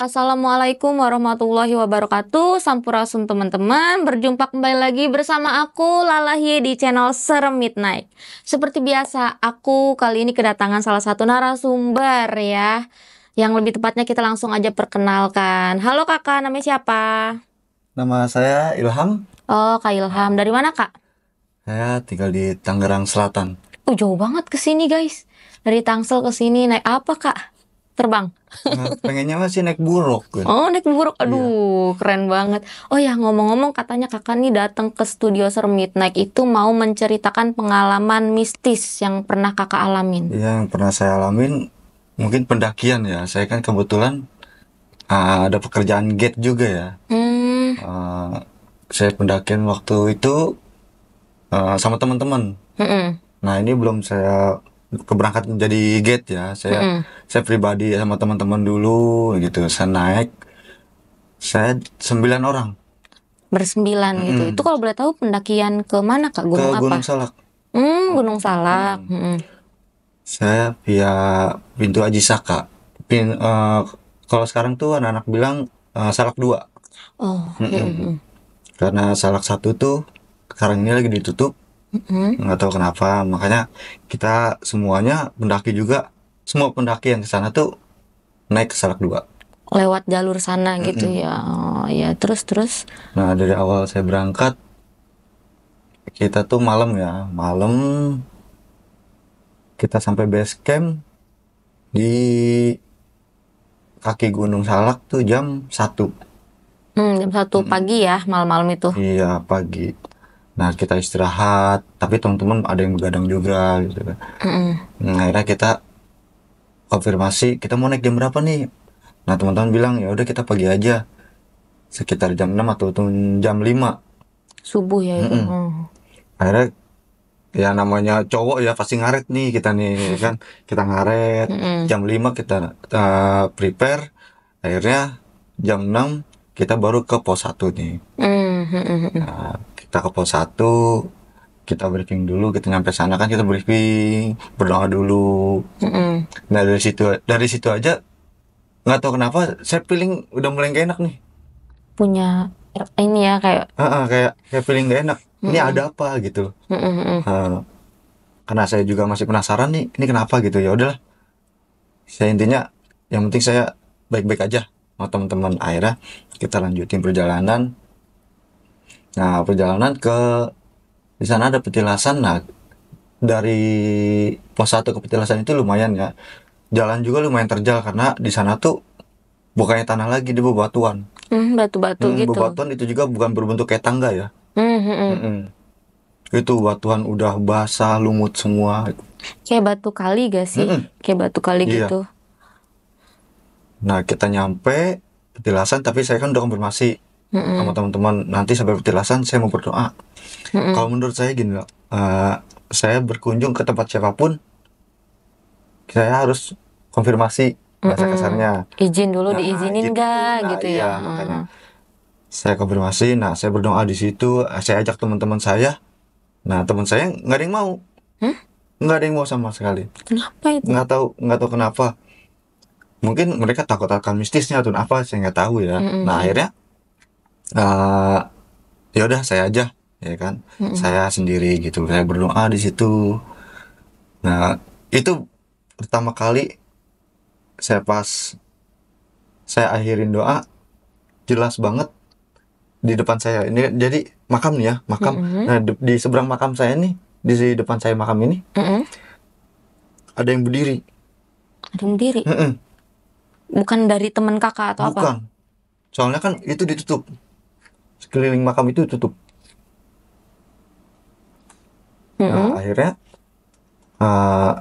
Assalamualaikum warahmatullahi wabarakatuh. Sampurasun teman-teman. Berjumpa kembali lagi bersama aku Lalahi di channel Serem Midnight. Seperti biasa, aku kali ini kedatangan salah satu narasumber ya. Yang lebih tepatnya kita langsung aja perkenalkan. Halo kakak, namanya siapa? Nama saya Ilham. Oh, Kak Ilham. Dari mana kak? Saya tinggal di Tangerang Selatan. Jauh banget ke sini guys. Dari Tangsel ke sini naik apa kak? Terbang. Pengennya masih naik buruk kan? Oh, naik buruk. Iya. Aduh, keren banget. Oh ya, ngomong-ngomong katanya kakak nih datang ke studio Serem Midnight itu mau menceritakan pengalaman mistis yang pernah kakak alamin. Iya, yang pernah saya alamin mungkin pendakian ya. Saya kan kebetulan ada pekerjaan gate juga ya. Hmm, Uh, saya pendakian waktu itu sama teman-teman. mm-mm, Nah, ini belum saya keberangkatan jadi gate ya. mm-mm. Saya pribadi sama teman-teman dulu gitu. Saya naik. Saya 9 orang Bersembilan gitu. Itu kalau boleh tahu pendakian ke mana kak? ke Gunung apa? Gunung Salak. Gunung Salak. Mm-mm. Saya via pintu Aji Saka. Kalau sekarang tuh anak-anak bilang Salak 2. Oh, Mm-mm. Karena Salak 1 tuh sekarang ini lagi ditutup, mm-mm. nggak tahu kenapa. Makanya kita semuanya pendaki juga, semua pendaki yang ke sana tuh naik ke Salak 2. Lewat jalur sana gitu Mm-mm. ya. Oh ya, terus. Nah, dari awal saya berangkat, kita tuh malam ya, malam kita sampai base camp di kaki Gunung Salak tuh jam 1. Jam 1 pagi ya, malam-malam itu. Iya, pagi. Nah, kita istirahat, tapi teman-teman ada yang begadang juga gitu kan. Mm-mm. Nah, akhirnya kita konfirmasi, kita mau naik jam berapa nih? Nah, teman-teman bilang, ya udah kita pagi aja. Sekitar jam 6 atau jam 5. Subuh ya itu. Mm-mm. Akhirnya ya namanya cowok ya pasti ngaret nih kita nih kan. Kita ngaret, Mm-mm. jam 5 kita prepare. Akhirnya jam 6 kita baru ke pos 1 nih. Mm-mm. Nah, kita ke pos 1, kita briefing dulu, kita nyampe sana kan kita briefing, berdoa dulu. Mm-mm. Nah, dari situ aja nggak tahu kenapa saya feeling udah mulai gak enak nih. Punya ini ya kayak Kayak feeling gak enak, ini mm-mm, ada apa gitu. mm-mm, mm-mm. Eh, karena saya juga masih penasaran nih, ini kenapa gitu. Ya udahlah, saya intinya yang penting saya baik-baik aja sama teman-teman. Akhirnya kita lanjutin perjalanan. Nah, perjalanan di sana ada petilasan. Nah, dari pos 1 ke petilasan itu lumayan ya, jalan juga lumayan terjal karena di sana tuh bukannya tanah lagi, dia bebatuan. Batu-batu gitu. Bebatuan itu juga bukan berbentuk kayak tangga ya. Mm-mm. Mm-mm. Itu batuan udah basah lumut semua. Kayak batu kali gak sih? Mm-mm. Kayak batu kali Iya. gitu. Nah, kita nyampe petilasan, tapi saya kan udah konfirmasi sama Mm-mm. teman-teman, nanti sampai petilasan saya mau berdoa. Mm-mm. Kalau menurut saya gini loh, saya berkunjung ke tempat siapapun, saya harus konfirmasi, bahasa Mm-mm. kasarnya. Izin dulu diizinin Izin dulu. gak Nah, gitu ya. iya, makanya saya konfirmasi. Nah, saya berdoa di situ. Saya ajak teman-teman saya. Nah, teman saya nggak ada yang mau, Hmm? nggak ada yang mau sama sekali. Kenapa itu? Nggak tahu kenapa. Mungkin mereka takut akan mistisnya atau apa, saya nggak tahu ya. Nah, Mm-mm. akhirnya eh ya udah saya aja, ya kan. Mm-mm. Saya sendiri gitu. Saya berdoa di situ. Nah, itu pertama kali pas saya akhirin doa, jelas banget di depan saya. Ini jadi makam nih ya, makam. Mm-mm. Nah, di seberang makam saya nih, di depan saya makam ini Mm-mm. ada yang berdiri. Ada yang diri. Mm-mm. Bukan dari teman kakak atau apa? Bukan. Soalnya kan itu ditutup. Sekeliling makam itu ditutup. Nah, Mm-mm. akhirnya eh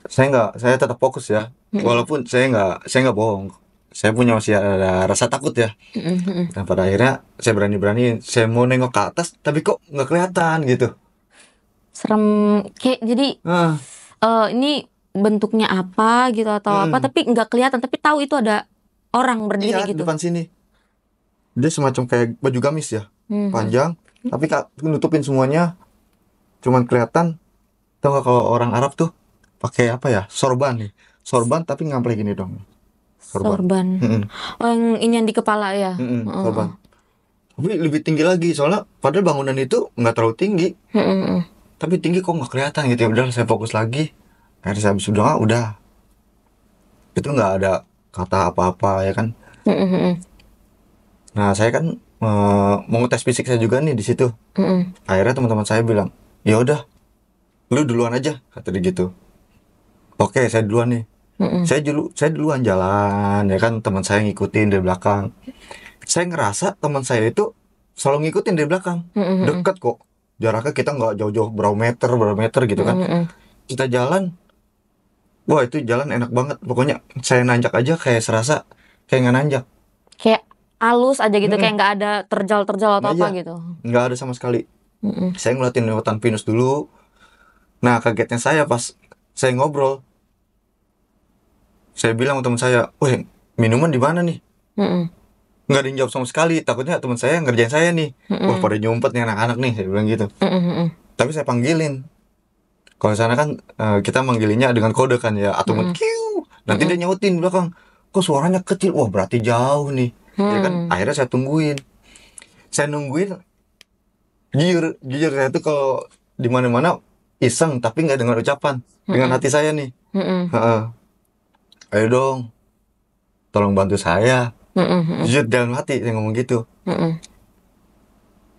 saya tetap fokus ya. Mm-mm. Walaupun saya nggak bohong. Saya punya masih ada rasa takut ya. Mm-mm. Nah, pada akhirnya saya berani-berani saya mau nengok ke atas, tapi kok nggak kelihatan gitu. Serem. Kayak jadi Ah, ini bentuknya apa gitu atau apa mm-mm. tapi nggak kelihatan tapi tahu itu ada orang berdiri Iya, di gitu. depan sini. Dia semacam kayak baju gamis ya, Mhm. panjang, tapi nutupin semuanya, cuman kelihatan. Tau nggak kalau orang Arab tuh pakai apa ya? Sorban nih. Sorban tapi ngampleh gini dong. Sorban. Mm-mm. Oh, yang ini yang di kepala ya. Mm-mm, Heeh, korban. Tapi lebih tinggi lagi soalnya padahal bangunan itu nggak terlalu tinggi, heeh, heeh. tapi tinggi kok nggak kelihatan gitu ya. Udah saya fokus lagi. Akhirnya saya habis udah itu nggak ada kata apa-apa ya kan. Heeh, heeh, Nah saya kan mau ngetes fisik saya juga nih di situ. heeh, Akhirnya teman-teman saya bilang, ya udah, lu duluan aja, kata dia gitu. Oke, saya duluan nih. heeh, Saya duluan jalan, ya kan teman saya ngikutin dari belakang. Saya ngerasa teman saya itu selalu ngikutin dari belakang. heeh, heeh, Deket kok. Jaraknya kita nggak jauh-jauh berapa meter gitu heeh, kan. heeh. Kita jalan, wah itu jalan enak banget. Pokoknya saya nanjak aja kayak serasa kayak nggak nanjak. Kayak halus aja gitu, kayak Mm-mm. nggak ada terjal-terjal atau Nah apa iya, gitu. nggak ada sama sekali. Heeh, Saya ngeliatin lewatan pinus dulu. Nah kagetnya saya pas saya ngobrol, saya bilang sama teman saya, weh minuman di mana nih? heeh, Nggak ada yang jawab sama sekali. Takutnya teman saya ngerjain saya nih. Wah heeh, pada nyumpet nih anak-anak nih, saya bilang gitu. heeh, heeh, Tapi saya panggilin. Kalau di sana kan kita manggilinnya dengan kode kan ya, atau heeh, kiu. Nanti dia heeh, nyautin belakang. Kok suaranya kecil? Wah berarti jauh nih. Ya kan. hmm, Akhirnya saya tungguin. Saya nungguin. Jujur, jujur saya tuh kalau di mana-mana iseng tapi nggak dengar ucapan. Dengan heeh, hati saya nih. heeh, Heeh. Ayo dong, tolong bantu saya. heeh, heeh, Jujur dalam hati saya ngomong gitu. heeh.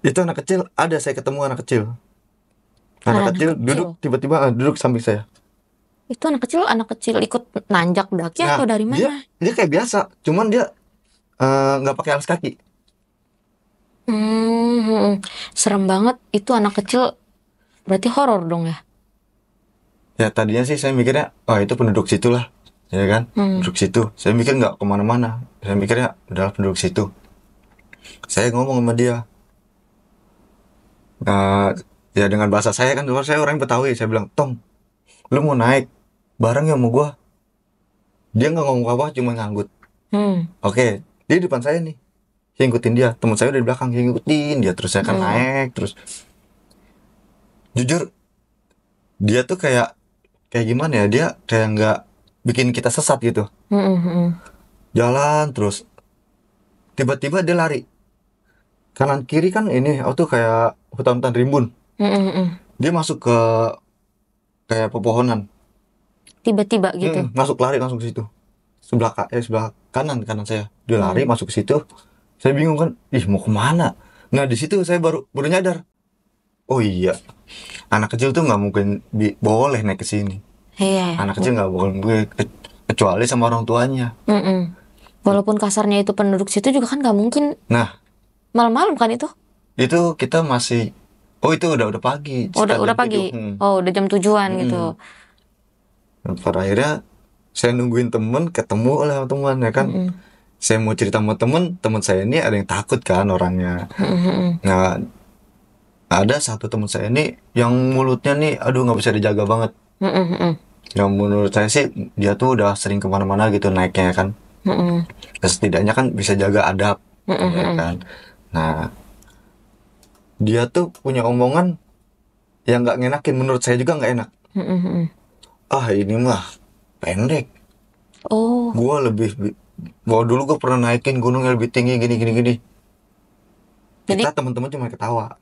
Itu anak kecil, ada saya ketemu anak kecil. Anak Ada anak kecil kecil. duduk tiba-tiba duduk samping saya. Itu anak kecil ikut nanjak daki Nah, atau dari dia mana? dia kayak biasa, cuman dia nggak pakai alas kaki. Hmm, hmm. Serem banget. Itu anak kecil berarti horor dong ya? Ya tadinya sih saya mikirnya, oh itu penduduk situ lah, ya kan, Hmm, penduduk situ. Saya mikir nggak kemana-mana. Saya mikirnya udah penduduk situ. Saya ngomong sama dia, eh ya dengan bahasa saya kan, saya orang Betawi. Saya bilang, Tong, lu mau naik bareng ya sama gua? Dia nggak ngomong apa, cuma nganggut. hmm, Oke, dia di depan saya nih. Saya ngikutin dia, teman saya udah di belakang, saya ngikutin dia terus. Saya kan hmm, naik terus. Jujur, dia tuh kayak kayak gimana ya? Dia kayak nggak bikin kita sesat gitu. hmm, hmm, Jalan terus, tiba-tiba dia lari kanan kiri kan ini, tuh kayak hutan-hutan rimbun. hmm, hmm, hmm. Dia masuk ke kayak pepohonan. Tiba-tiba gitu. Masuk lari langsung ke situ. Sebelah kanan kanan saya. Dia Hmm, lari masuk ke situ. Saya bingung kan, ih mau kemana? Nah di situ saya baru baru nyadar. Oh iya, anak kecil tuh nggak mungkin boleh naik ke sini. iya. Anak kecil nggak boleh kecuali sama orang tuanya. Hmm, hmm. Walaupun kasarnya itu penduduk situ juga kan nggak mungkin Nah malam-malam kan itu? itu kita masih, oh itu udah pagi Oh, sekitar udah jam 7. pagi. Oh, udah jam tujuan gitu. Dan pada akhirnya saya nungguin temen, ketemu oleh teman ya kan. Hmm, Saya mau cerita sama temen saya ini ada yang takut kan orangnya. hmm, hmm, hmm. Nah ada satu teman saya ini yang mulutnya nih aduh nggak bisa dijaga banget. Hmm, hmm, hmm, Yang menurut saya sih dia tuh udah sering kemana-mana gitu naiknya kan. hmm, hmm, Dan setidaknya kan bisa jaga adab hmm, hmm, ya hmm. kan. Nah dia tuh punya omongan yang nggak ngenakin, menurut saya juga nggak enak. Hmm, hmm, hmm. Ah ini mah pendek, Oh, gua bahwa dulu gua pernah naikin gunung yang lebih tinggi gini gini gini. jadi Kita teman-teman cuma ketawa.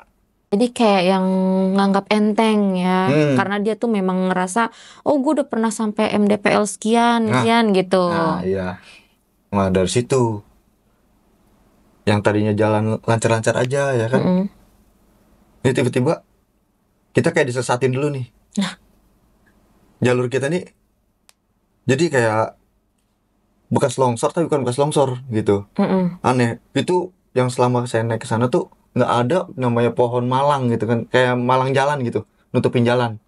jadi kayak yang nganggap enteng ya, Hmm. karena dia tuh memang ngerasa, oh gue udah pernah sampai MDPL sekian, Nah, sekian gitu. iya. Nah dari situ yang tadinya jalan lancar-lancar aja ya kan, Mm-mm. ini tiba-tiba kita kayak disesatin dulu nih. Nah, Jalur kita nih jadi kayak bekas longsor tapi bukan bekas longsor gitu. mm-mm. Aneh. Itu yang selama saya naik ke sana tuh nggak ada namanya pohon malang gitu kan, kayak malang jalan gitu, nutupin jalan.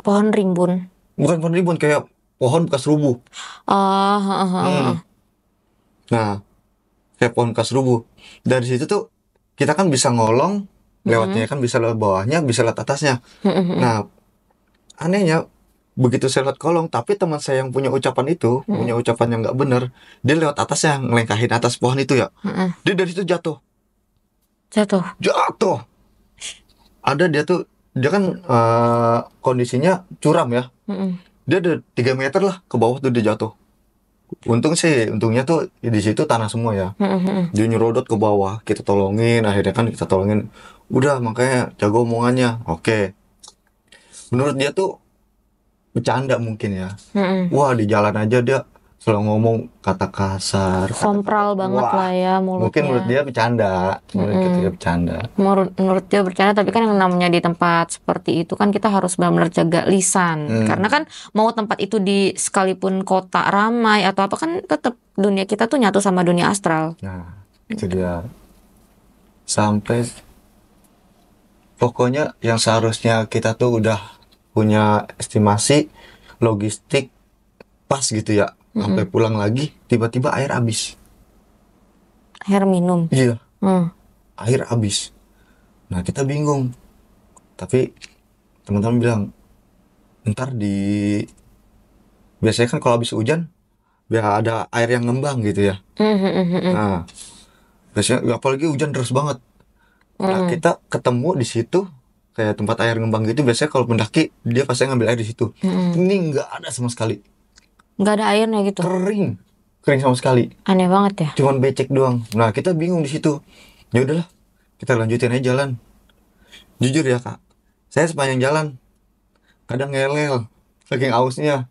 Pohon rimbun. Bukan pohon rimbun, kayak pohon bekas rubuh. Ah, ah, ah, ah, ah. Hmm. Nah, kayak pohon bekas rubuh. Dari situ tuh kita kan bisa ngolong lewatnya kan, bisa lewat bawahnya, bisa lewat atasnya. Mm-mm. Nah, anehnya begitu saya lewat kolong, tapi teman saya yang punya ucapan itu, punya ucapan yang nggak bener, dia lewat atasnya, ngelengkahin atas pohon itu ya. Mm-mm. Dia dari situ jatuh. Jatuh. Jatuh. Ada dia tuh, dia kan kondisinya curam ya. Mm-mm. Dia ada 3 meter lah ke bawah tuh dia jatuh. Untungnya tuh di situ tanah semua ya. Dia nyerodot ke bawah, kita tolongin, akhirnya kan kita tolongin. Udah, makanya jago omongannya. Oke. Menurut dia tuh bercanda mungkin ya. Wah, di jalan aja dia selalu ngomong kata kasar, Sompral banget wah, lah ya mungkin menurut mulutnya. dia bercanda, menurut kita dia bercanda. Menurut dia bercanda, tapi kan yang namanya di tempat seperti itu kan kita harus benar-benar jaga lisan. Karena kan mau tempat itu di sekalipun kota ramai atau apa kan tetap dunia kita tuh nyatu sama dunia astral. Nah, itu dia. Sampai pokoknya yang seharusnya kita tuh udah punya estimasi logistik pas gitu ya. Sampai pulang lagi, tiba-tiba air habis. Air minum. Iya, Hmm. air habis. Nah, kita bingung. Tapi teman-teman bilang, ntar biasanya kan kalau habis hujan, biar ada air yang ngembang gitu ya. Nah, biasanya apalagi hujan deras banget. Nah, kita ketemu di situ kayak tempat air ngembang gitu. Biasanya kalau pendaki dia pasti ngambil air di situ. Ini nggak ada sama sekali, Nggak ada airnya gitu. kering sama sekali. Aneh banget ya. Cuman becek doang. Nah, kita bingung di situ. Ya udahlah, kita lanjutin aja jalan. Jujur ya kak, saya sepanjang jalan kadang ngelel saking ausnya.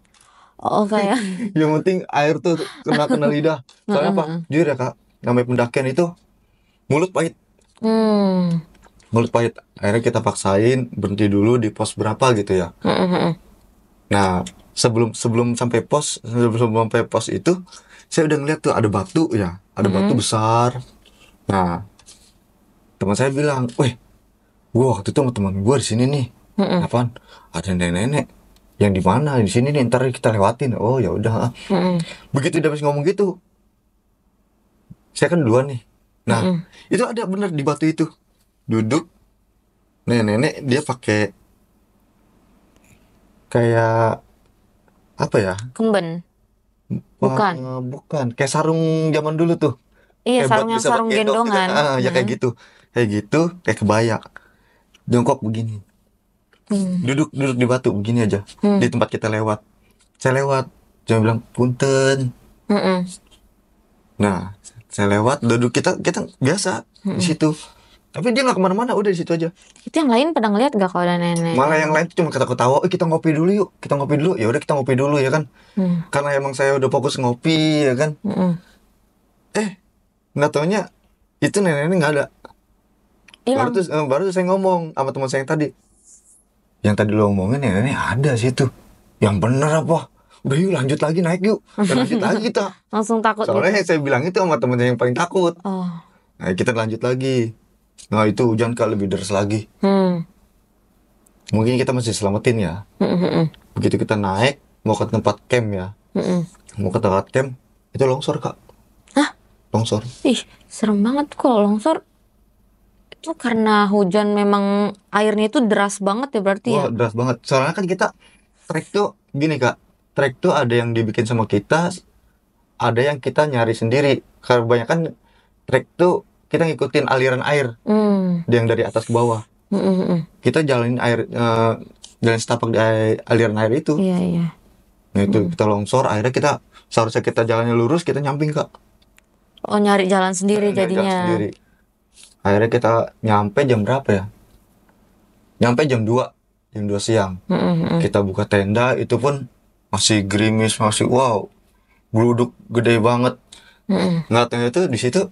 Oh kayak. Yang penting air tuh kena lidah. Soalnya apa? Jujur ya kak, namanya pendakian itu mulut pahit. Hmm. Mulut pahit. Akhirnya kita paksain berhenti dulu di pos berapa gitu ya. Nah, sebelum sampai pos itu, saya udah ngeliat tuh ada batu ya, ada batu besar. Nah, teman saya bilang, "Weh, gua waktu itu sama teman gua di sini nih. Apaan? Ada nenek-nenek. Yang di mana? Di sini nih, ntar kita lewatin." Oh, ya udah. Begitu dia habis ngomong gitu, saya kan duluan nih. Nah, itu ada bener di batu itu. Duduk nenek-nenek, dia pakai kayak apa ya? Kemben. Bukan. Bukan, kayak sarung zaman dulu tuh. Iya, Kayak buat sarung yang bisa buat sarung gendong gitu. gendongan. Ya kayak gitu. Kayak gitu, kayak kebaya. Jongkok begini. Duduk di batu begini aja. Di tempat kita lewat. Saya lewat. Dia bilang, "Punten." Nah, saya lewat, duduk kita biasa di situ. Tapi dia nggak kemana-mana, udah di situ aja. Itu yang lain pada ngeliat gak kalau ada nenek? Malah yang lain tuh cuma ketawa-ketawa, kita ngopi dulu yuk, kita ngopi dulu. Ya udah kita ngopi dulu ya kan. Karena emang saya udah fokus ngopi ya kan. Nggak taunya itu nenek-nenek nggak ada. Hilang. Baru tuh saya ngomong sama teman saya yang tadi. Yang tadi lo ngomongin nenek ada situ. Yang bener apa? Udah yuk lanjut lagi, naik yuk. Lanjut lagi kita. Langsung takut Soalnya gitu. yang saya bilang itu sama temen yang paling takut. Oh. Nah, kita lanjut lagi. Nah, itu hujan kak lebih deras lagi. Mungkin kita masih selamatin ya. Begitu kita naik, mau ke tempat camp ya. Mau ke tempat camp, itu longsor kak. Hah? Longsor. Ih, serem banget kalau longsor. Itu karena hujan memang airnya itu deras banget ya berarti ya? Wah, deras banget. Soalnya kan kita trek tuh gini kak. Trek tuh ada yang dibikin sama kita, ada yang kita nyari sendiri. Karena kebanyakan trek tuh kita ngikutin aliran air, yang dari atas ke bawah. Kita jalanin jalan setapak di aliran air itu. Iya, iya. Nah itu kita longsor, akhirnya seharusnya kita jalannya lurus, kita nyamping kak. Oh, nyari jalan sendiri Jalan jadinya. sendiri. Akhirnya kita nyampe jam berapa ya? Nyampe jam 2 siang. Kita buka tenda, itu pun masih gerimis, masih wow, geluduk gede banget. Nggak tahu itu di situ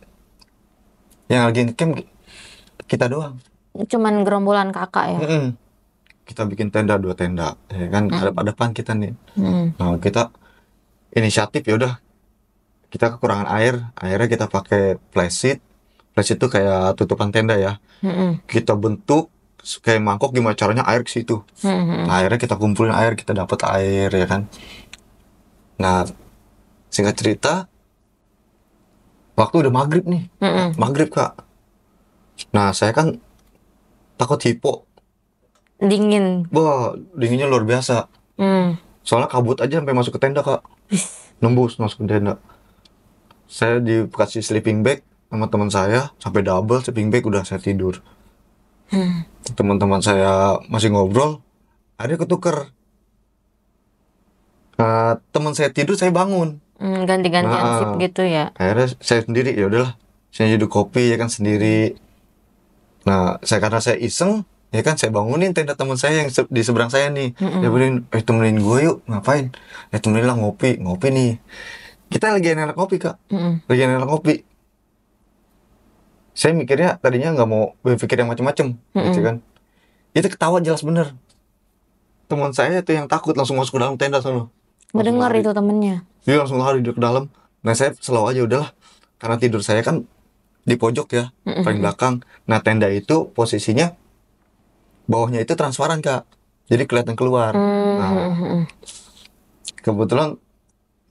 yang lagi camp kita doang. Cuman gerombolan kakak ya? Kita bikin tenda, 2 tenda, ya kan ada kita nih. Nah kita inisiatif ya udah, kita kekurangan air, akhirnya kita pakai flysheet. Flysheet itu kayak tutupan tenda ya. Kita bentuk kayak mangkok, gimana caranya air ke situ. Nah, akhirnya kita kumpulin air, kita dapat air ya kan. Nah, singkat cerita, waktu udah maghrib nih. Maghrib kak. Nah, saya kan takut hipo. Dingin. Wah, dinginnya luar biasa. Soalnya kabut aja sampai masuk ke tenda kak. Nembus masuk ke tenda. Saya dikasih sleeping bag sama teman saya, sampai double sleeping bag, udah saya tidur. Teman-teman saya masih ngobrol, akhirnya ketuker. Teman saya tidur, saya bangun. Ganti-gantian sip Nah, gitu ya. akhirnya saya sendiri, ya udahlah, saya nyeduh kopi ya kan sendiri. Nah, karena saya iseng, ya kan saya bangunin tenda teman saya yang di seberang saya nih. Saya Mm-mm. bilang, temenin gue yuk, ngapain? Temenin lah ngopi, ngopi nih. Kita lagi enak ngopi kak, Mm-mm. lagi enak ngopi. Saya mikirnya tadinya nggak mau berpikir yang macam-macam, gitu Mm-mm. kan. Itu ketawa jelas bener. Teman saya itu yang takut langsung masuk ke dalam tenda sana, langsung Ngedengar lari. itu temennya. Dia langsung lari dia ke dalam. Nah saya selalu aja udahlah, karena tidur saya kan di pojok ya, paling Mm-mm. belakang. Nah tenda itu posisinya bawahnya itu transparan kak, jadi kelihatan keluar. Nah Mm-mm. kebetulan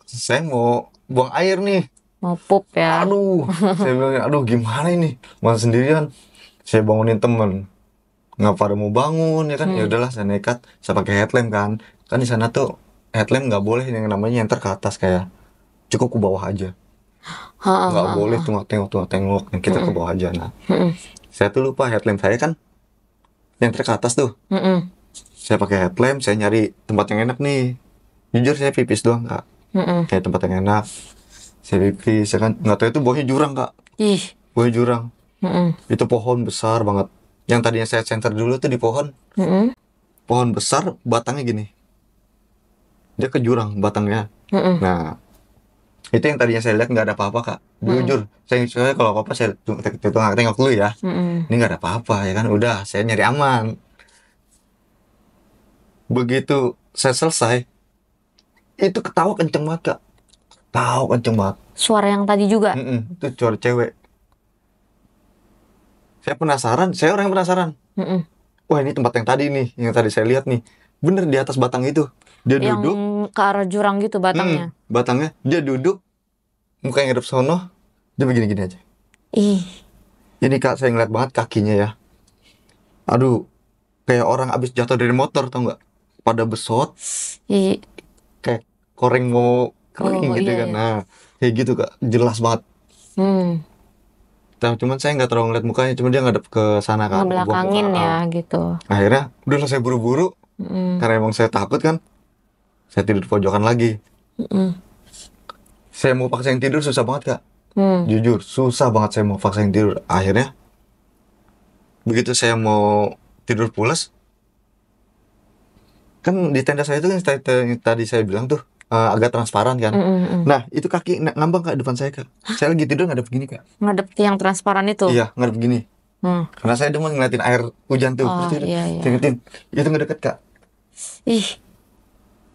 saya mau buang air nih. Mau pup ya. Aduh, saya bilang, aduh gimana ini, masih sendirian. Saya bangunin temen, nggak pada mau bangun ya kan. Ya udahlah saya nekat, saya pakai headlamp kan. Kan di sana tuh headlamp nggak boleh yang namanya nyenter ke atas, kayak cukup ke bawah aja. Ha, Nggak ha, boleh ha. tengok tengok, yang kita ke bawah aja. Nah Mm-mm. saya tuh lupa headlamp saya kan nyenter ke atas tuh. Mm-mm. Saya pakai headlamp, saya nyari tempat yang enak nih. Jujur saya pipis doang kak, Mm-mm. kayak tempat yang enak. Saya pipis ya kan, nggak tahu itu bawahnya jurang kak, Ih. bawahnya jurang. Mm-mm. Itu pohon besar banget. Yang tadinya saya center dulu tuh di pohon, Mm-mm. pohon besar batangnya gini, dia ke jurang batangnya. Mm-mm. Nah itu yang tadinya saya lihat nggak ada apa-apa kak. Jujur saya kalau apa-apa saya tengok dulu ya. Mm-mm. Ini nggak ada apa-apa ya kan, udah saya nyari aman. Begitu saya selesai, itu ketawa kenceng banget kak, ketawa kenceng banget. Suara yang tadi juga. Itu suara cewek. Saya penasaran, saya orang yang penasaran. Mm-mm. Wah ini tempat yang tadi nih, yang tadi saya lihat nih, bener di atas batang itu. Dia Yang duduk, ke arah jurang gitu batangnya. batangnya, dia duduk, mukanya ngadep sono, dia begini-gini aja. Ih. Ini kak, saya ngeliat banget kakinya ya. Aduh, kayak orang abis jatuh dari motor, tau nggak? Pada besot, Ih. kayak koreng mau kering Oh gitu iya kan. iya. Nah, kayak gitu kak, jelas banget. Hmm. Cuman saya nggak terlalu ngeliat mukanya, cuma dia ngadep ke sana kan, ke buah muka. Ngebelakangin ya gitu. Akhirnya, udah saya buru-buru, Mm-mm. karena emang saya takut kan. Saya tidur di pojokan lagi. Mm-mm. Saya mau paksain tidur susah banget kak. Hmm. Jujur, susah banget saya mau paksain tidur. Akhirnya, begitu saya mau tidur pulas, kan di tenda saya itu kan yang tadi saya bilang tuh agak transparan kan. Mm-mm. Nah, itu kaki ngambang kak depan saya kak. Saya lagi tidur ngadep begini kak. Ngadep ke yang transparan itu. Iya, ngadep begini. Hmm. Karena saya demen ngeliatin air hujan tuh. Oh Terus iya iya. saya ngeliatin. Itu ngedeket kak. Ih.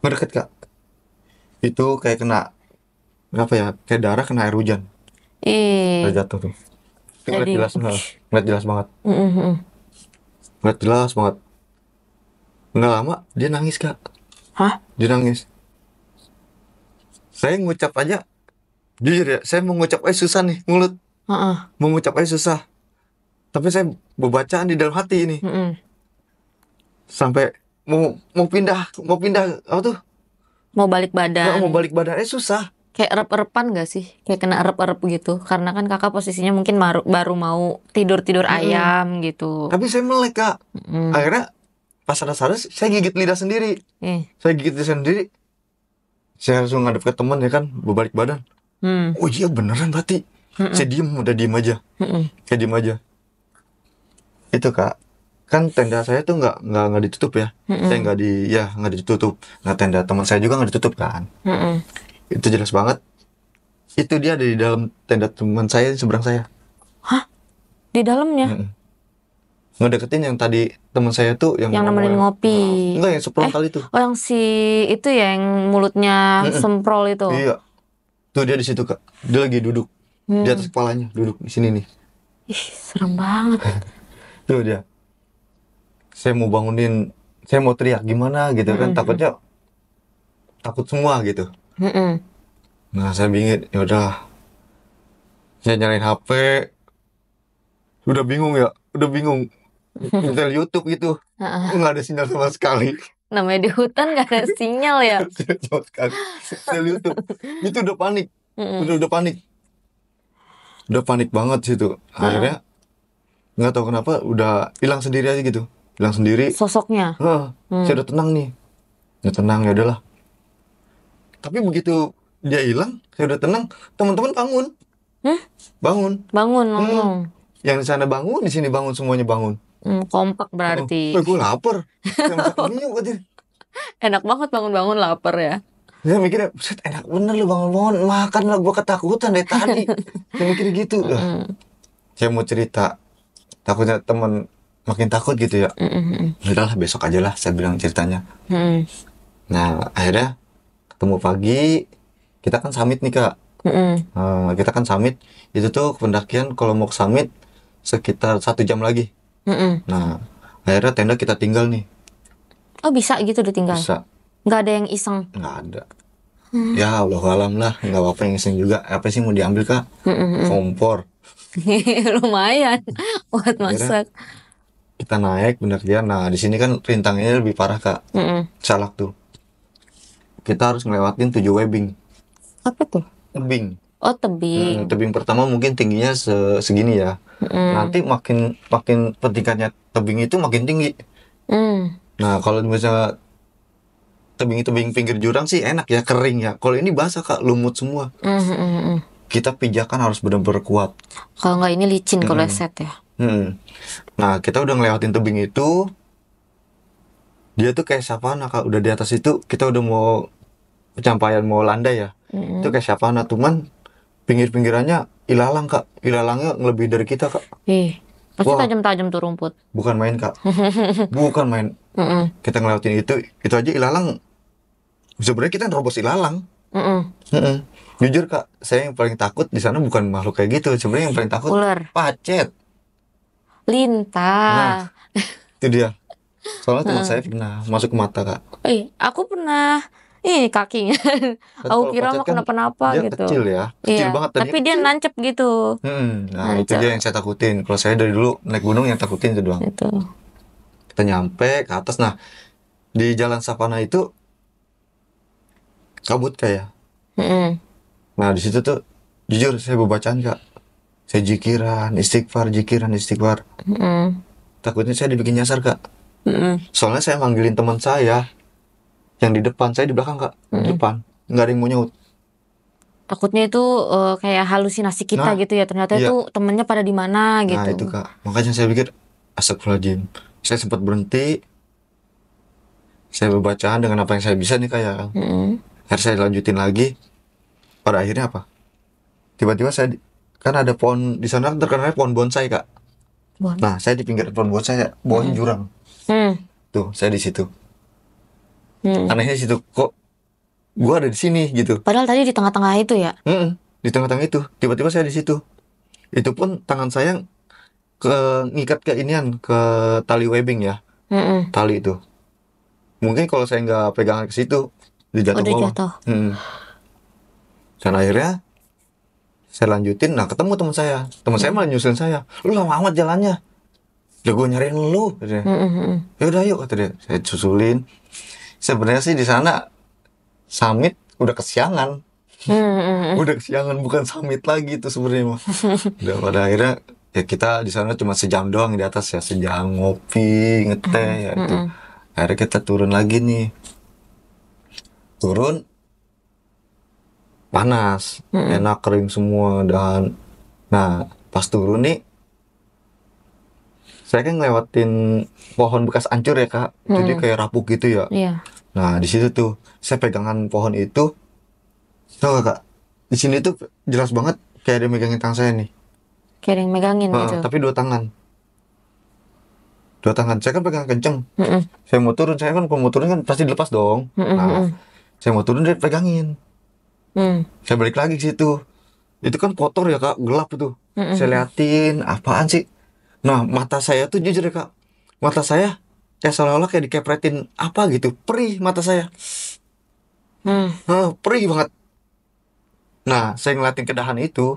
Ngedeket kak. Itu kayak kena, apa ya, kayak darah kena air hujan. Kayak Ih. jatuh tuh. Itu ngeliat Jadi. jelas, ngeliat jelas banget. Mm-mm. Ngeliat jelas banget. Nggak lama, dia nangis kak. Hah? Dia nangis. Saya ngucap aja, jujur ya, saya mau ngucap aja susah nih, mulut. Heeh. Mau ngucap aja susah. Tapi saya bacaan di dalam hati ini. Mm-mm. Sampai mau pindah, apa tuh? Mau balik Nggak, mau badan. balik badan, susah. Kayak erep-erepan gak sih? Kayak kena erep-erep gitu. Karena kan kakak posisinya mungkin baru mau tidur-tidur ayam gitu. Tapi saya melek kak. Mm. Akhirnya pas sadar-sadar saya gigit lidah sendiri. Saya gigit lidah sendiri. Saya langsung ngadep ke teman ya kan, berbalik badan. Hmm. Oh iya beneran berarti. Saya udah diem aja. Kayak diem aja. Itu kak, kan tenda saya tuh nggak ditutup ya. Saya nggak ditutup. Nah tenda teman saya juga nggak ditutup kan. Mm-mm. Itu jelas banget. Itu dia ada di dalam tenda teman saya di seberang saya. Hah? Di dalamnya? Ngedeketin yang tadi teman saya tuh yang nemenin ngopi. Enggak, yang seprong kali tuh. Oh yang si itu ya yang mulutnya semprol itu. Iya. Tuh dia di situ kak. Dia lagi duduk di atas kepalanya, duduk di sini nih. Ih, serem banget. Tuh dia. Saya mau bangunin, saya mau teriak gimana gitu kan, takutnya takut semua gitu. Mm-mm. Nah saya bingung, ya udah. Saya nyalain HP. Udah bingung ya, udah bingung. Nyetel YouTube gitu, nggak ada sinyal sama sekali. Namanya di hutan gak ada sinyal ya. Sama sekali. Nyetel YouTube, itu udah panik, udah panik banget situ. Akhirnya nggak tahu kenapa udah hilang sendiri aja gitu, hilang sendiri. Sosoknya. Saya udah tenang nih, udah tenang ya udahlah. Tapi begitu dia hilang, saya udah tenang, teman-teman bangun, Hmm? bangun. Bangun langsung. Yang di sana bangun, di sini bangun, semuanya bangun. Kompak berarti. Gue lapar, saya masak ini yuk katanya. Enak banget bangun-bangun lapar ya. Saya mikirnya, "Buset, enak bener lu bangun-bangun, makan lah, gue ketakutan dari tadi." Saya mikir gitu. Saya mau cerita, takutnya teman makin takut gitu ya. Udahlah besok aja lah, saya bilang ceritanya. Nah akhirnya ketemu pagi, kita kan summit nih kak. Kita kan summit, itu tuh pendakian kalau mau ke summit sekitar 1 jam lagi. Nah akhirnya tenda kita tinggal nih. Oh bisa gitu ditinggal? Bisa. Nggak ada yang iseng? Nggak ada. Ya Allah alam lah, nggak apa-apa yang iseng juga. Apa sih mau diambil kak? Kompor. Lumayan buat Akhirnya masak. kita naik pendakian. Nah di sini kan rintangannya lebih parah kak. Salak tuh. Kita harus ngelewatin 7 webbing. Apa tuh? Tebing. Oh tebing. Tebing pertama mungkin tingginya segini ya. Nanti makin makin tingkatnya tebing itu makin tinggi. Nah kalau misalnya tebing-tebing pinggir jurang sih enak ya, kering ya. Kalau ini basah kak, lumut semua. Kita pijakan harus benar-benar kuat. Kalau nggak ini licin kalau set ya. Nah kita udah ngelewatin tebing itu, dia tuh kayak savana kak. Udah di atas itu kita udah mau pencapaian, mau landai ya. Itu kayak savana, cuman pinggir-pinggirannya ilalang kak. Ilalangnya lebih dari kita kak. Pasti Wah. tajam-tajam tuh rumput. Bukan main kak. Bukan main. Kita ngelewatin itu aja ilalang. Sebenarnya kita nerobos ilalang. Jujur kak, saya yang paling takut di sana bukan makhluk kayak gitu. Sebenarnya yang paling takut Ular. pacet. Lintah. Itu dia. Soalnya teman saya pernah masuk ke mata kak. Aku pernah. Kakinya. Kan Aku kalau kira pacet mau kan kenapa-napa dia gitu. kecil ya, kecil Iya. banget. Dan Tapi dia kecil. nancep gitu. Nah itu dia yang saya takutin. Kalau saya dari dulu naik gunung yang takutin itu doang. Itu. Kita nyampe ke atas. Nah di jalan savana itu kabut kayak. Nah di situ tuh jujur saya bacaan kak. Saya jikiran, istighfar. Takutnya saya dibikin nyasar kak. Soalnya saya manggilin teman saya yang di depan, saya di belakang kak. Di depan nggak ada yang mau nyaut. Takutnya itu kayak halusinasi kita gitu ya. Ternyata iya. itu temennya pada di mana gitu. Nah itu kak, makanya saya pikir astagfirullahaladzim. Saya sempat berhenti, saya berbacaan dengan apa yang saya bisa nih kayak. Akhirnya saya lanjutin lagi. Pada akhirnya apa? Tiba-tiba saya kan ada pohon di sana terkenalnya pohon bonsai kak. Nah saya di pinggir pohon bonsai, bawahnya jurang. Tuh saya di situ. Anehnya di situ, kok gua ada di sini gitu. Padahal tadi di tengah-tengah itu ya. Di tengah-tengah itu, tiba-tiba saya di situ. Itu pun tangan saya ngikat ke inian, ke tali webbing ya. Tali itu. Mungkin kalau saya nggak pegangan ke situ, dijatuh Udah bawah. jatuh. Dan akhirnya saya lanjutin. Nah ketemu teman saya. Teman saya malah nyusulin saya. Lu lama amat jalannya. Udah gue nyariin lu. Ya udah yuk kata dia. Saya susulin. Sebenarnya sih di sana summit udah kesiangan. Udah kesiangan, bukan summit lagi itu sebenarnya. Udah pada akhirnya ya kita di sana cuma sejam doang di atas ya, sejam ngopi, ngeteh ya itu. Akhirnya kita turun lagi nih. Turun panas, enak kering semua. Dan nah pas turun nih saya kan ngelewatin pohon bekas hancur ya kak, jadi kayak rapuh gitu ya. Nah di situ tuh saya pegangan pohon itu, tau gak kak? Di sini tuh jelas banget kayak ada megangin tangan saya nih. Kayak ada yang megangin gitu. Tapi dua tangan. Saya kan pegang kenceng. Saya mau turun, saya kan kalau mau turun kan pasti dilepas dong. Nah saya mau turun dia pegangin. Saya balik lagi ke situ. Itu kan kotor ya kak, gelap itu. Saya liatin apaan sih. Nah mata saya tuh jujur ya kak, mata saya kayak seolah-olah kayak dikepretin apa gitu, perih mata saya. Perih banget. Nah saya ngeliatin ke dahan itu,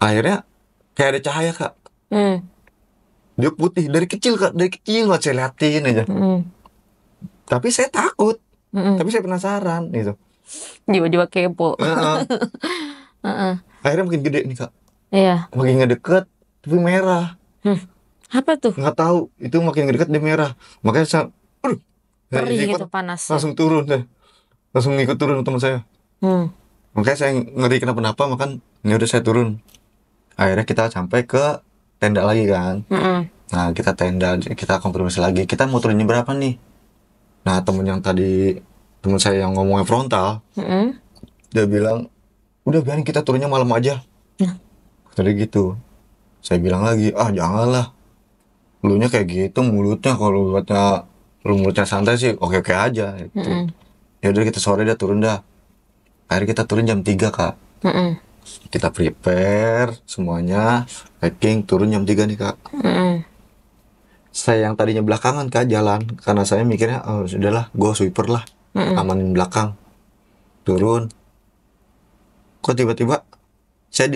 akhirnya kayak ada cahaya kak. Dia putih dari kecil kak, dari kecil banget saya liatin aja. Tapi saya takut, tapi saya penasaran gitu. Jiwa-jiwa kepo. Akhirnya makin gede nih kak. Iya. Makin ngedeket tapi merah. Apa tuh? Nggak tahu, itu makin ngedeket dia merah. Makanya saya perih gitu, panas. Langsung turun deh. Langsung ngikut turun teman saya. Hmm. Makanya saya ngeri kenapa-napa, makan ini udah saya turun. Akhirnya kita sampai ke tenda lagi kan. Mm-mm. Nah, kita tenda, kita konfirmasi lagi. Kita mau turunnya berapa nih? Nah, temen saya yang ngomongnya frontal, Mm-mm. dia bilang, udah biarin kita turunnya malam aja. Nah. Tadi gitu. Saya bilang lagi, ah janganlah. Lunya kayak gitu mulutnya, kalau mulutnya santai sih oke-oke aja gitu. Mm-mm. Ya udah kita sore dah turun dah. Akhirnya kita turun jam 3 Kak. Mm-mm. Kita prepare semuanya, packing, turun jam 3 nih Kak. Mm-mm. Saya yang tadinya belakangan Kak jalan, karena saya mikirnya, oh sudahlah, gue sweeper lah, Mm-mm. amanin belakang. Turun, kok tiba-tiba saya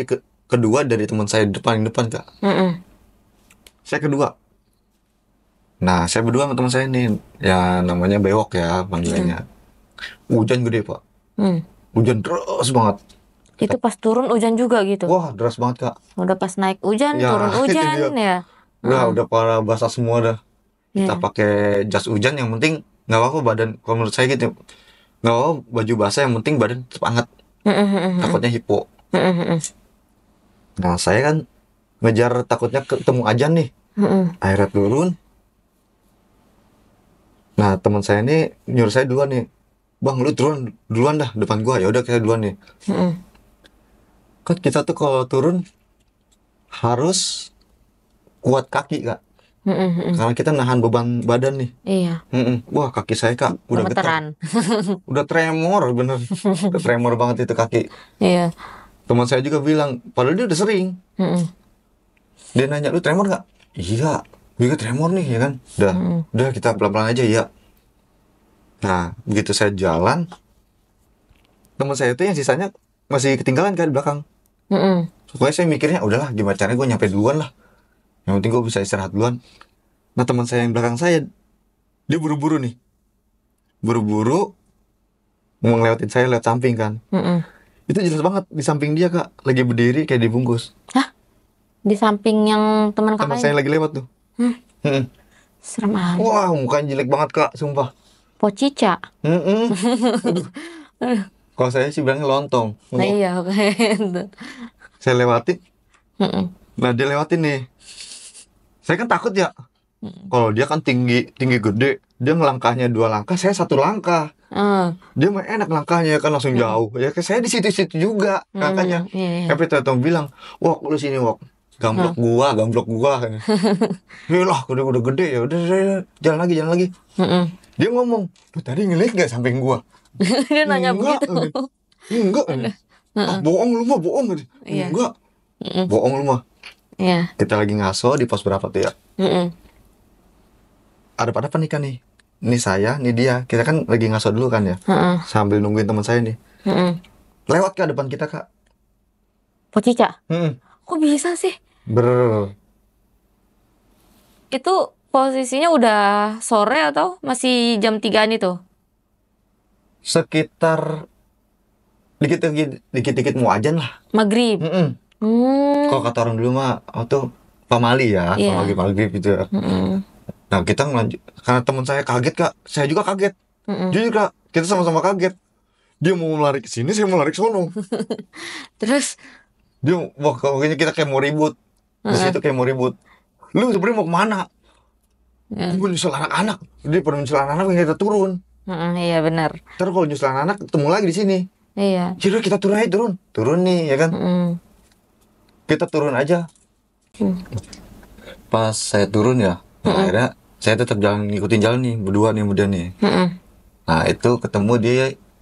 kedua dari teman saya paling depan Kak. Mm-mm. Saya kedua. Nah, saya berdua sama teman saya nih, ya namanya Bewok ya panggilannya. Hujan gede Pak, Mm. hujan deras banget. Itu pas turun hujan juga gitu. Wah, deras banget Kak. Udah pas naik hujan, Ya, turun itu dia. hujan ya. Udah pada basah semua dah. Kita Iya. pakai jas hujan, yang penting nggak apa-apa badan. Kalau menurut saya gitu, nggak apa baju basah, yang penting badan tetap hangat. Mm-mm. Mm-mm. Takutnya hipo. Mm-mm. Nah, saya kan ngejar takutnya ketemu ajan nih. Mm-mm. Akhirnya turun. Nah, teman saya ini nyuruh saya duluan nih. Bang, lu turun duluan dah depan gua. Ya udah kita duluan nih. Mm-mm. Kan kita tuh kalau turun harus kuat kaki Kak. Mm-mm. Mm-mm. Karena kita nahan beban badan nih. Iya. Wah, kaki saya Kak udah getar. Gemeteran. Udah tremor bener. Udah tremor banget itu kaki. Iya. Teman saya juga bilang, padahal dia udah sering. Mm-mm. Dia nanya, lu tremor gak? Iya, gue juga tremor nih ya kan. Udah kita pelan-pelan aja ya. Nah, begitu saya jalan, teman saya itu yang sisanya masih ketinggalan kan di belakang. Mm-mm. Pokoknya saya mikirnya, udahlah gimana caranya gue nyampe duluan lah. Yang penting gue bisa istirahat duluan. Nah, teman saya yang belakang saya, dia buru-buru nih. Buru-buru mau ngelewatin saya lewat samping kan. Mm-mm. Itu jelas banget di samping dia Kak, lagi berdiri kayak dibungkus. Hah? Di samping yang teman Teman kakaknya? saya lagi lewat tuh. Mm-mm. Serem aja. Wah, mukanya jelek banget Kak, sumpah. Pocica. Mm-mm. Kalau saya sih bilangnya lontong. Nah iya oke. Saya lewatin, Mm-mm. nah dia lewatin nih. Saya kan takut ya. Kalau dia kan tinggi gede, dia ngelangkahnya 2 langkah, saya 1 langkah. Dia mah enak langkahnya kan langsung jauh. Ya kayak saya di situ-situ juga langkahnya. Iya. Tapi tetap bilang, "Wok, lu sini, Wok. Gamblok gua." Ya lah, udah gede ya. Udah, jalan lagi. Mm-mm. Dia ngomong, "Lu tadi ngeliat gak samping gua?" Dia nanya Enggak, begitu. enggak. Ah, bohong lu mah, bohong. Iya. Enggak, Mm-mm. bohong lu mah. Iya. Kita lagi ngaso di pos berapa tuh ya? Mm-mm. Ada pada nikah nih. Ini saya, ini dia. Kita kan lagi ngaso dulu kan ya. Mm-mm. Sambil nungguin teman saya nih. Mm-mm. Lewat ke depan kita, Kak. Pocica. Mm-mm. Kok bisa sih? Ber Itu posisinya udah sore atau masih jam 3-an itu? sekitar dikit-dikit mau ajan lah. Maghrib. Mm-mm. Kalau kata orang dulu mah, tuh pamali ya, Iya. pamali gitu ya. Mm-mm. Nah, kita ngelanjut. Karena teman saya kaget, Kak. Saya juga kaget. Mm-mm. Jujur, Kak. Kita sama-sama kaget. Dia mau lari ke sini, saya mau lari ke sono. Terus Wah, kayaknya kita kayak mau ribut. Di situ kayak mau ribut. Lu sebenarnya mau kemana? Gue nyusul anak-anak. Dia pada nyusul anak-anak, kita turun. iya benar. Ntar kalau nyusul anak-anak, ketemu lagi di sini. Iya. Yaudah kita turun aja, turun nih, ya kan? Mm-mm. Kita turun aja. Pas saya turun ya, akhirnya saya tetap ngikutin jalan nih, berdua nih kemudian nih. Mm-mm. Nah, itu ketemu di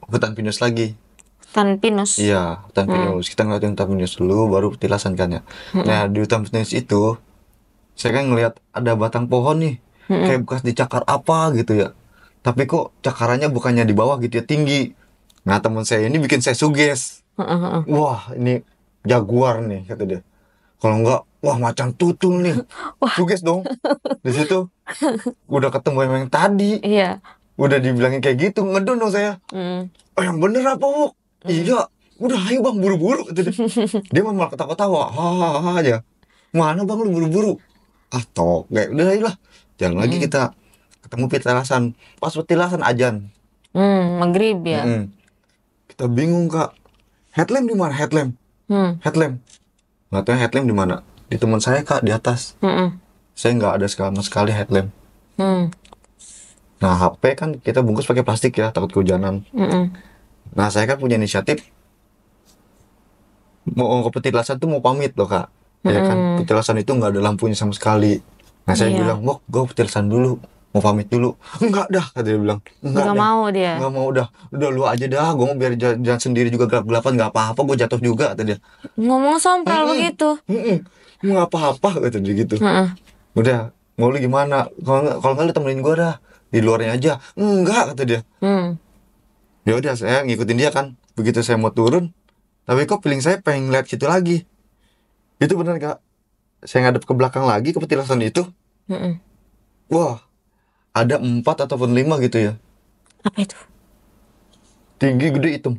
hutan pinus lagi. Hutan pinus. Iya, hutan pinus. Kita ngeliatin hutan pinus dulu, baru petilasan kan ya. Nah, di hutan pinus itu, saya kan ngeliat ada batang pohon nih, kayak bekas dicakar apa gitu ya. Tapi kok cakarannya bukannya di bawah gitu ya, tinggi. Nah, teman saya ini bikin saya suges. Heeh. Wah, ini jaguar nih, kata dia. Kalau enggak, wah macan tutul nih. Suges dong. Di situ udah ketemu yang tadi. Iya. Udah dibilangin kayak gitu, ngedon dong saya. Oh, yang bener apa, Wok? Iya. Udah, ayo Bang, buru-buru. Kata dia malah ketawa-ketawa. Hahaha aja. Mana Bang, lu buru-buru? Ah, toh. Udah, ayolah. Jalan lagi kita. Ketemu petilasan. Pas petilasan ajan. Maghrib ya. Mm-mm. Kita Kita bingung kak, headlamp di mana? Headlamp, headlamp. Nggak tahu headlamp di mana. Di teman saya kak, di atas. Saya nggak ada sama sekali headlamp. Nah HP kan kita bungkus pakai plastik ya, takut kehujanan. Nah saya kan punya inisiatif mau ke petilasan tuh mau pamit loh kak. Ya kan petilasan itu nggak ada lampunya sama sekali. Nah saya Iya. bilang, wah gue petilasan dulu, mau pamit dulu. Enggak dah, kata dia bilang. Enggak Nggak dah. mau dia. Nggak mau udah lu aja dah, gue mau biar jalan sendiri juga gelap-gelapan nggak apa-apa, gue jatuh juga kata dia. Ngomong sompral begitu. Nggak apa-apa kata dia gitu. Heeh. Udah, mau lu gimana? Kalau nggak lu temenin gue dah, di luarnya aja. Enggak kata dia. Ya udah saya ngikutin dia kan. Begitu saya mau turun, tapi kok feeling saya pengen lihat situ lagi. Itu benar kak. Saya ngadep ke belakang lagi ke petilasan itu. Wah, ada 4 ataupun 5 gitu ya. Apa itu? Tinggi, gede, hitam.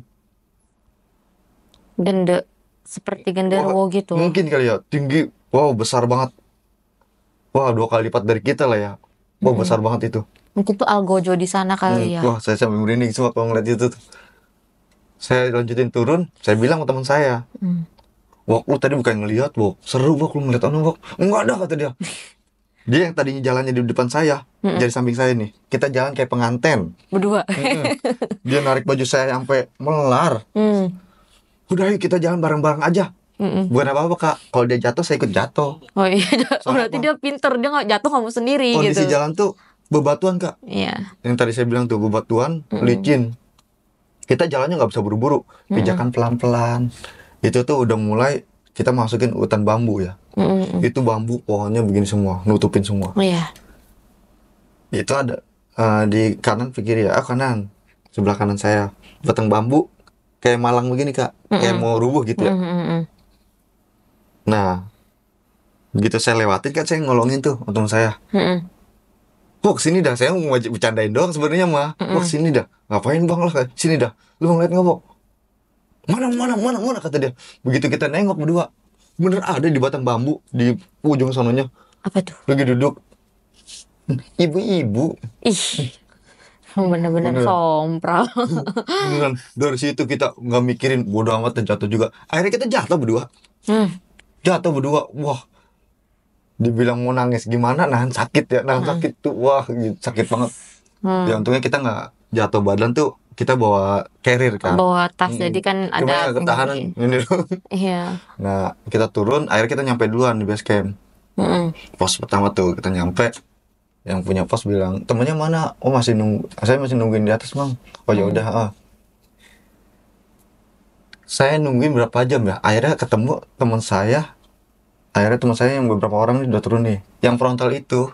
Gende, seperti genderuwo gitu. Mungkin kali ya, tinggi. Wow, besar banget. Wah, 2 kali lipat dari kita lah ya. Wah, besar banget itu. Mungkin tuh algojo di sana kali ya. Wah, saya sampai merinding semua kalau ngeliat itu tuh. Saya lanjutin turun, saya bilang ke teman saya, Wok, lu tadi bukan ngeliat, Wok. Seru, Wok, lu ngeliat anu, Wok. Enggak ada, kata dia. Dia yang tadinya jalannya di depan saya, jadi samping saya nih. Kita jalan kayak penganten. Berdua. Dia narik baju saya sampai melar. Udah yuk kita jalan bareng-bareng aja. Bukan apa-apa kak, kalau dia jatuh saya ikut jatuh. Oh iya, berarti apa? dia pinter, dia nggak jatuh nggak mau sendiri Kondisi gitu. jalan tuh bebatuan kak. Iya. Yang tadi saya bilang tuh bebatuan, licin. Kita jalannya nggak bisa buru-buru, pijakan pelan-pelan. Itu tuh udah mulai kita masukin hutan bambu ya. Itu bambu pohonnya begini semua, nutupin semua. Iya. Itu ada di kanan kiri ya, kanan, sebelah kanan saya batang bambu kayak malang begini kak, kayak mau rubuh gitu ya. Nah, begitu saya lewatin kan saya ngolongin tuh untung saya. Wah sini dah, saya mau bercandain doang sebenarnya mah. Wah sini dah, ngapain bang lah, sini dah, lu mau ngeliat nggak Bok? Mana kata dia. Begitu kita nengok berdua, bener ada di batang bambu di ujung sononya Apa tuh? lagi duduk ibu-ibu. Ih, bener-bener Bener. sompral. Beneran. Dari situ kita nggak mikirin bodo amat dan jatuh juga. Akhirnya kita jatuh berdua. Jatuh berdua. Wah. Dibilang mau nangis gimana? Nahan sakit ya. Nahan sakit tuh. Wah, sakit banget. Ya untungnya kita nggak jatuh badan tuh. Kita bawa carrier kan. Bawa tas, jadi kan Cuma ada ya ketahanan ini. Iya. Nah, kita turun, akhirnya kita nyampe duluan di base camp. Pos pertama tuh kita nyampe. Yang punya pos bilang, temennya mana? Oh masih nunggu, saya masih nungguin di atas bang. Oh ya udah. Saya nungguin berapa jam ya? Akhirnya ketemu teman saya. Akhirnya teman saya yang beberapa orang nih udah turun nih. Yang frontal itu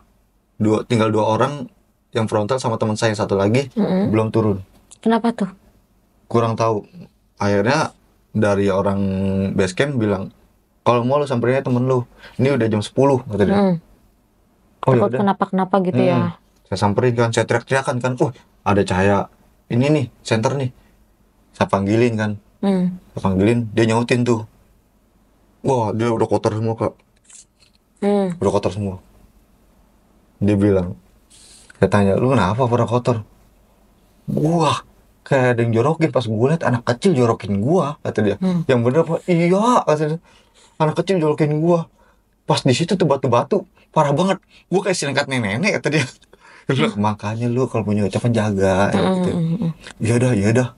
tinggal 2 orang yang frontal sama teman saya satu lagi belum turun. Kenapa tuh? Kurang tahu. Akhirnya dari orang base camp bilang, kalau mau lu samperin aja temen lu. Ini udah jam 10 kata dia. Oh ya Takut udah. kenapa-kenapa gitu ya. Saya samperin kan, saya teriak-teriakan kan. Ada cahaya ini nih, center nih. Saya panggilin kan. Saya panggilin, dia nyautin tuh. Wah, dia udah kotor semua kak. Udah kotor semua. Dia bilang, saya tanya, lu kenapa pada kotor? Wah, kayak ada yang jorokin. Pas gue liat anak kecil jorokin gua, kata dia. Yang bener apa? Iya, kata dia. Anak kecil jorokin gua. Pas di situ tuh batu-batu, parah banget. Gua kayak silengkat nenek-nenek, kata dia. Dia bilang, makanya lu kalau punya ucapan jaga, gitu. Iya dah.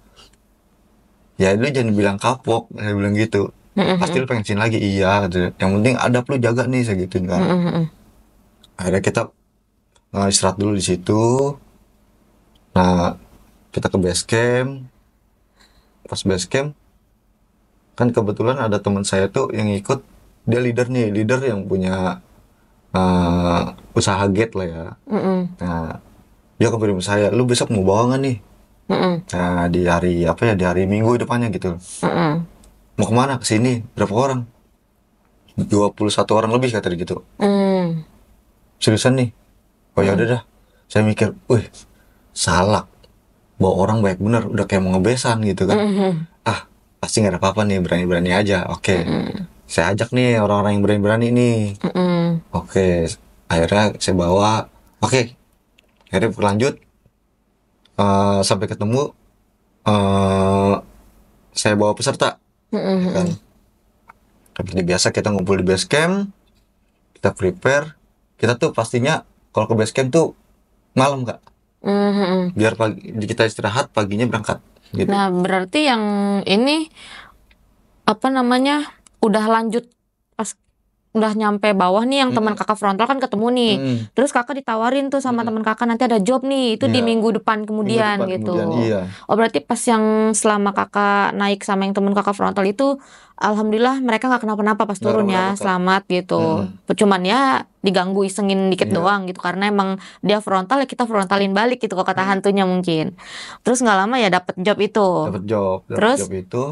Ya lu jangan bilang kapok, saya bilang gitu. Pasti lu pengen sini lagi, iya. Kata dia. Yang penting adab lu jaga nih, saya gituin kan. Akhirnya kita istirahat dulu di situ. Nah, kita ke base camp. Pas base camp, kan kebetulan ada teman saya tuh yang ikut. Dia leader yang punya usaha gate lah ya. Nah, dia kepikiran saya, lu besok mau bawa nggak nih? Nah, di hari di hari Minggu depannya gitu. Mau kemana? Kesini. Berapa orang? 21 orang lebih kata dia gitu. Seriusan nih? Oh ya udah dah. Saya mikir, wih, salah. Bawa orang baik bener, udah kayak mau ngebesan gitu kan. Pasti nggak ada apa-apa nih, berani-berani aja. Oke. Saya ajak nih orang-orang yang berani-berani nih. Oke. Akhirnya saya bawa. Oke. Akhirnya berlanjut. Sampai ketemu saya bawa peserta, ya kan. Seperti biasa kita ngumpul di base camp, kita prepare, kita tuh pastinya kalau ke base camp tuh malam Kak, biar pagi kita istirahat, paginya berangkat gitu. Nah, berarti yang ini apa namanya udah lanjut pas udah nyampe bawah nih yang teman kakak frontal kan ketemu nih. Terus kakak ditawarin tuh sama teman kakak nanti ada job nih itu di Iya. minggu depan Minggu kemudian depan gitu. kemudian, iya. Oh berarti pas yang selama kakak naik sama yang teman kakak frontal itu alhamdulillah mereka nggak kenapa-napa pas Nggak turun ya kenapa-napa, Kak. selamat gitu. Cuman ya diganggu isengin dikit Iya. doang gitu karena emang dia frontal ya kita frontalin balik gitu kok kata hantunya mungkin. Terus nggak lama ya dapet job itu. Dapat job Terus? itu